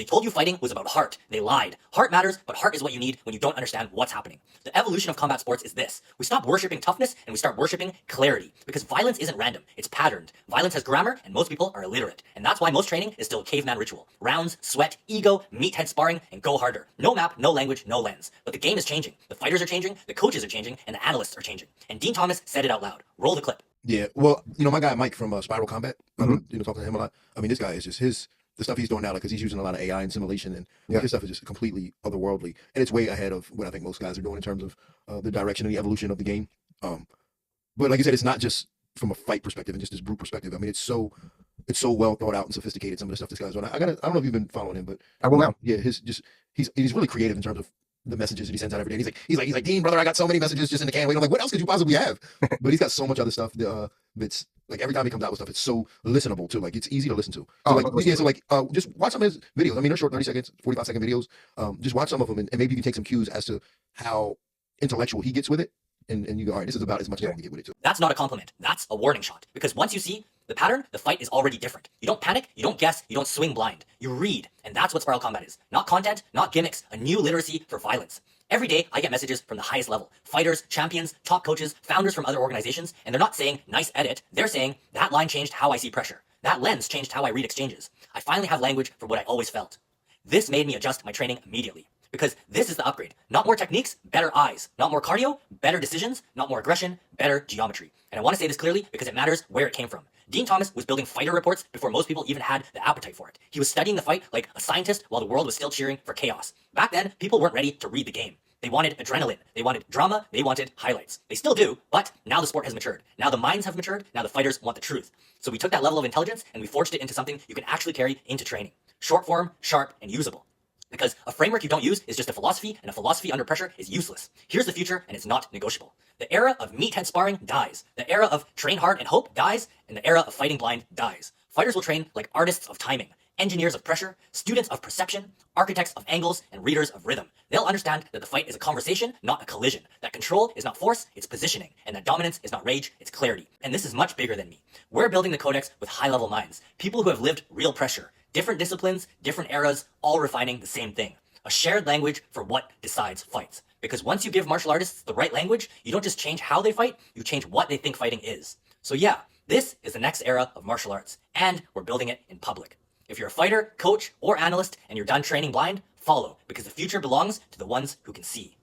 They told you fighting was about heart. They lied. Heart matters, but heart is what you need when you don't understand what's happening. The evolution of combat sports is this. We stop worshipping toughness and we start worshipping clarity. Because violence isn't random. It's patterned. Violence has grammar and most people are illiterate. And that's why most training is still a caveman ritual. Rounds, sweat, ego, meathead sparring, and go harder. No map, no language, no lens. But the game is changing. The fighters are changing, the coaches are changing, and the analysts are changing. And Dean Thomas said it out loud. Roll the clip. Yeah, well, my guy Mike from Spiral Combat, Mhm. talk to him a lot. I mean, this guy is just the stuff he's doing now, like, because he's using a lot of AI and simulation, and Yeah. his stuff is just completely otherworldly, and it's way ahead of what I think most guys are doing in terms of the direction and the evolution of the game. But like I said, it's not just from a fight perspective and just this brute perspective. I mean, it's so well thought out and sophisticated. Some of the stuff this guy's doing. I don't know if you've been following him, but I will now. yeah, he's really creative in terms of the messages that he sends out every day. He's like, Dean, brother, I got so many messages just in the can. Wait, I'm like, what else could you possibly have? But he's got so much other stuff that's like every time he comes out with stuff, it's so listenable too. Like it's easy to listen to. So just watch some of his videos. I mean, they're short, 30 seconds, 45-second videos. Just watch some of them and maybe you can take some cues as to how intellectual he gets with it. And you go, all right, this is about as much as I can get with it too. That's not a compliment. That's a warning shot. Because once you see the pattern, the fight is already different. You don't panic, you don't guess, you don't swing blind. You read. And that's what Spiral Combat is. Not content, not gimmicks, a new literacy for violence. Every day, I get messages from the highest level. Fighters, champions, top coaches, founders from other organizations, and they're not saying, nice edit. They're saying, that line changed how I see pressure. That lens changed how I read exchanges. I finally have language for what I always felt. This made me adjust my training immediately. Because this is the upgrade. Not more techniques, better eyes. Not more cardio, better decisions. Not more aggression, better geometry. And I want to say this clearly because it matters where it came from. Dean Thomas was building fighter reports before most people even had the appetite for it. He was studying the fight like a scientist while the world was still cheering for chaos. Back then, people weren't ready to read the game. They wanted adrenaline. They wanted drama. They wanted highlights. They still do, but now the sport has matured. Now the minds have matured. Now the fighters want the truth. So we took that level of intelligence and we forged it into something you can actually carry into training. Short form, sharp, and usable. Because a framework you don't use is just a philosophy, and a philosophy under pressure is useless. Here's the future, and it's not negotiable. The era of meathead sparring dies. The era of train hard and hope dies, and the era of fighting blind dies. Fighters will train like artists of timing, engineers of pressure, students of perception, architects of angles, and readers of rhythm. They'll understand that the fight is a conversation, not a collision. That control is not force, it's positioning. And that dominance is not rage, it's clarity. And this is much bigger than me. We're building the codex with high-level minds. People who have lived real pressure. Different disciplines, different eras, all refining the same thing. A shared language for what decides fights. Because once you give martial artists the right language, you don't just change how they fight, you change what they think fighting is. So yeah, this is the next era of martial arts, and we're building it in public. If you're a fighter, coach, or analyst, and you're done training blind, follow, because the future belongs to the ones who can see.